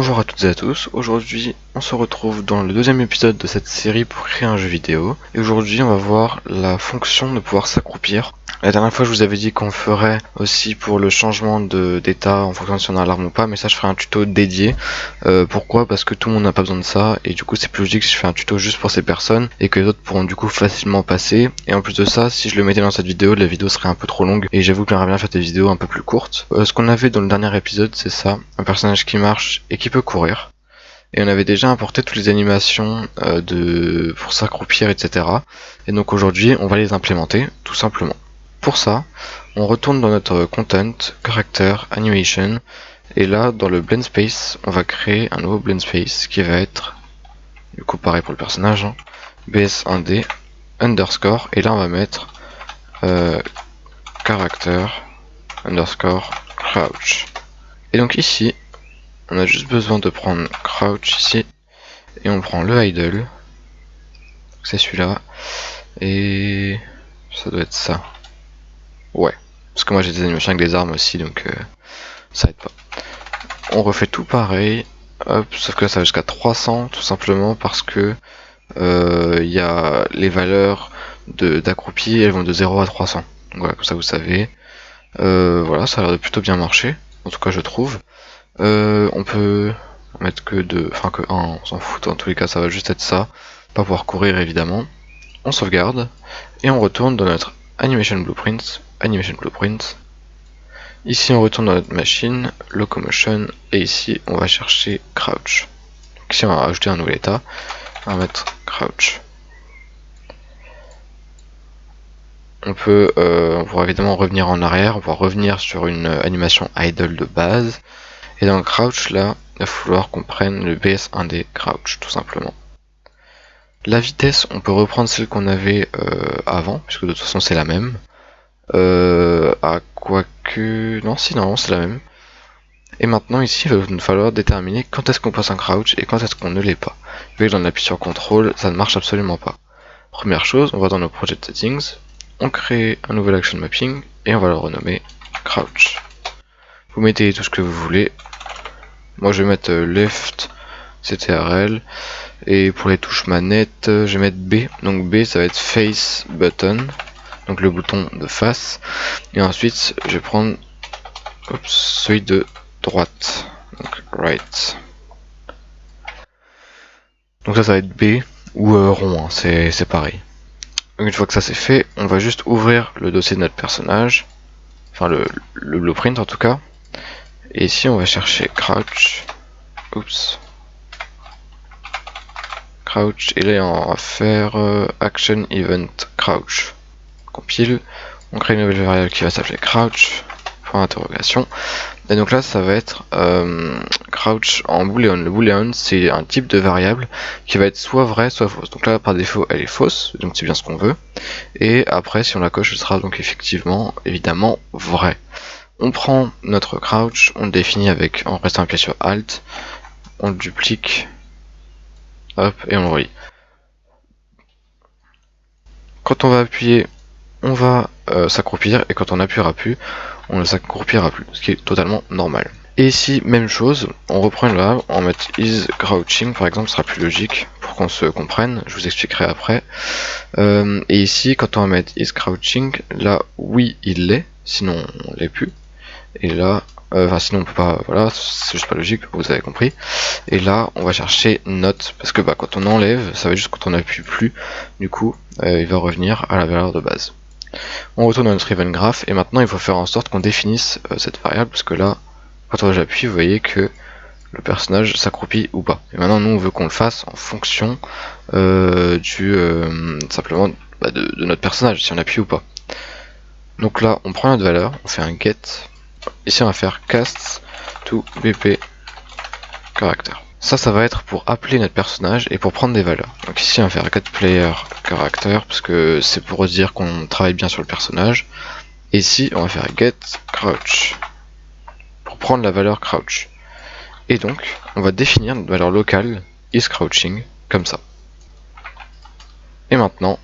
Bonjour à toutes et à tous, aujourd'hui on se retrouve dans le deuxième épisode de cette série pour créer un jeu vidéo. Et aujourd'hui on va voir la fonction de pouvoir s'accroupir. La dernière fois je vous avais dit qu'on ferait aussi pour le changement d'état en fonction de si on a l'alarme ou pas, mais ça je ferai un tuto dédié. Pourquoi? Parce que tout le monde n'a pas besoin de ça, et du coup c'est plus logique si je fais un tuto juste pour ces personnes, et que les autres pourront du coup facilement passer. Et en plus de ça, si je le mettais dans cette vidéo, la vidéo serait un peu trop longue, et j'avoue que j'aimerais bien faire des vidéos un peu plus courtes. Ce qu'on avait dans le dernier épisode, c'est ça, un personnage qui marche et qui peut courir. Et on avait déjà importé toutes les animations pour s'accroupir, etc. Et donc aujourd'hui, on va les implémenter, tout simplement. Pour ça, on retourne dans notre Content, Character, Animation, et là, dans le Blend Space, on va créer un nouveau Blend Space qui va être, du coup pareil pour le personnage, hein, BS1D, underscore, et là on va mettre Character, underscore, crouch. Et donc ici, on a juste besoin de prendre crouch ici, et on prend le idle, c'est celui-là, et ça doit être ça. Ouais, parce que moi j'ai des animations avec des armes aussi, donc ça aide pas. On refait tout pareil, hop, sauf que là ça va jusqu'à 300, tout simplement parce que il y a les valeurs d'accroupi, elles vont de 0 à 300. Donc voilà, comme ça vous savez. Voilà, ça a l'air de plutôt bien marcher, en tout cas je trouve. On peut mettre que 2, enfin que 1, on s'en fout, dans tous les cas ça va juste être ça, pas pouvoir courir évidemment. On sauvegarde, et on retourne dans notre Animation Blueprint, Ici on retourne dans notre machine, Locomotion, et ici on va chercher Crouch. Donc ici on va ajouter un nouvel état, on va mettre Crouch. On pourra évidemment revenir en arrière, on va revenir sur une animation idle de base, et dans le Crouch là, il va falloir qu'on prenne le BS1D Crouch tout simplement. La vitesse, on peut reprendre celle qu'on avait avant, puisque de toute façon c'est la même. À quoique... Non, si, non, c'est la même. Et maintenant ici, il va nous falloir déterminer quand est-ce qu'on passe un crouch et quand est-ce qu'on ne l'est pas. Vu que j'en appuie sur CTRL, ça ne marche absolument pas. Première chose, on va dans nos project settings, on crée un nouvel action mapping et on va le renommer crouch. Vous mettez tout ce que vous voulez. Moi je vais mettre left CTRL, et pour les touches manette, je vais mettre B. Donc B ça va être face button, donc le bouton de face, et ensuite je vais prendre celui de droite, donc right. Donc ça va être B ou rond, hein, c'est pareil. Donc une fois que ça c'est fait, on va juste ouvrir le dossier de notre personnage, enfin le blueprint en tout cas, et ici on va chercher crouch, crouch, et là on va faire action event crouch. Compile, on crée une nouvelle variable qui va s'appeler crouch, point d'interrogation. Et donc là ça va être crouch en boolean. Le boolean c'est un type de variable qui va être soit vraie soit fausse. Donc là par défaut elle est fausse, donc c'est bien ce qu'on veut. Et après si on la coche, elle sera donc effectivement évidemment vraie. On prend notre crouch, on le définit en restant appuyé sur Alt, on le duplique, hop, et on le relie. Quand on va appuyer, on va s'accroupir, et quand on n'appuiera plus, on ne s'accroupira plus, ce qui est totalement normal. Et ici, même chose, on reprend là, on va mettre is crouching par exemple, ce sera plus logique pour qu'on se comprenne, je vous expliquerai après. Et ici, quand on va mettre is crouching, là oui il l'est, sinon on l'est plus. Et là, sinon on peut pas, voilà, c'est juste pas logique, vous avez compris. Et là, on va chercher not, parce que quand on enlève, ça va juste quand on n'appuie plus, du coup, il va revenir à la valeur de base. On retourne dans notre event graph, et maintenant il faut faire en sorte qu'on définisse cette variable, parce que là, quand j'appuie, vous voyez que le personnage s'accroupit ou pas. Et maintenant, nous, on veut qu'on le fasse en fonction simplement de notre personnage, si on appuie ou pas. Donc là, on prend notre valeur, on fait un get. Ici, on va faire cast to bp character. Ça va être pour appeler notre personnage et pour prendre des valeurs. Donc ici, on va faire get player character, parce que c'est pour dire qu'on travaille bien sur le personnage. Et ici, on va faire get crouch, pour prendre la valeur crouch. Et donc, on va définir notre valeur locale isCrouching, comme ça. Et maintenant,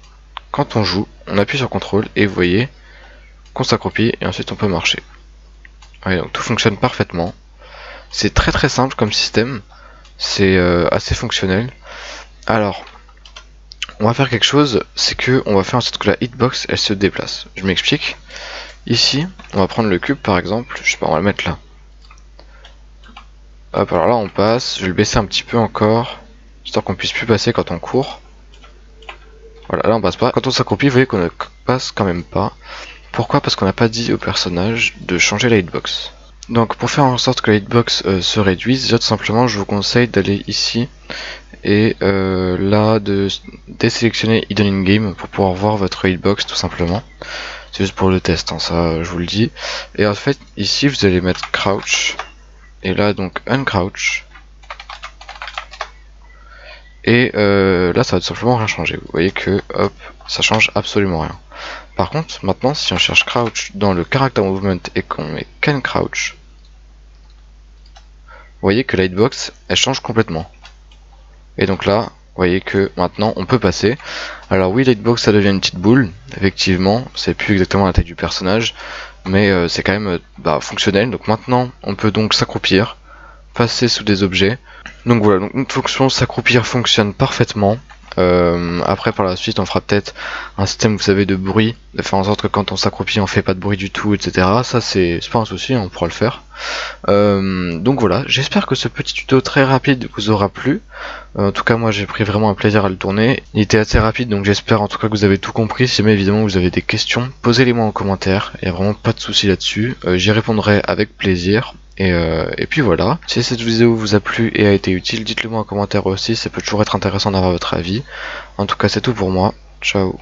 quand on joue, on appuie sur CTRL et vous voyez qu'on s'accroupit et ensuite on peut marcher. Ouais, donc tout fonctionne parfaitement. C'est très simple comme système. C'est assez fonctionnel. Alors, on va faire quelque chose, c'est que on va faire en sorte que la hitbox elle se déplace. Je m'explique. Ici, on va prendre le cube par exemple, je sais pas, on va le mettre là. Hop, alors là on passe, je vais le baisser un petit peu encore, histoire qu'on puisse plus passer quand on court. Voilà, là on passe pas. Quand on s'accroupit, vous voyez qu'on ne passe quand même pas. Pourquoi? Parce qu'on n'a pas dit au personnage de changer la hitbox. Donc pour faire en sorte que la hitbox se réduise, déjà tout simplement je vous conseille d'aller ici et là de désélectionner Hidden in Game pour pouvoir voir votre hitbox tout simplement. C'est juste pour le test, hein, ça je vous le dis. Et en fait ici vous allez mettre crouch et là donc uncrouch. Et là ça va tout simplement rien changer. Vous voyez que hop, ça change absolument rien. Par contre maintenant si on cherche crouch dans le character movement et qu'on met can crouch, vous voyez que la hitbox elle change complètement. Et donc là, vous voyez que maintenant on peut passer. Alors oui, la hitbox ça devient une petite boule, effectivement, c'est plus exactement la taille du personnage, mais c'est quand même fonctionnel. Donc maintenant on peut donc s'accroupir, passer sous des objets. Donc voilà, donc notre fonction s'accroupir fonctionne parfaitement. Après par la suite on fera peut-être un système, vous savez, de bruit, de faire en sorte que quand on s'accroupit on fait pas de bruit du tout, etc. Ça c'est pas un souci, on pourra le faire. Donc voilà, j'espère que ce petit tuto très rapide vous aura plu. En tout cas moi j'ai pris vraiment un plaisir à le tourner. Il était assez rapide donc j'espère en tout cas que vous avez tout compris. Si jamais évidemment vous avez des questions, posez-les moi en commentaire, il n'y a vraiment pas de souci là-dessus. J'y répondrai avec plaisir. Et puis voilà, si cette vidéo vous a plu et a été utile, dites-le moi en commentaire aussi, ça peut toujours être intéressant d'avoir votre avis. En tout cas c'est tout pour moi, ciao.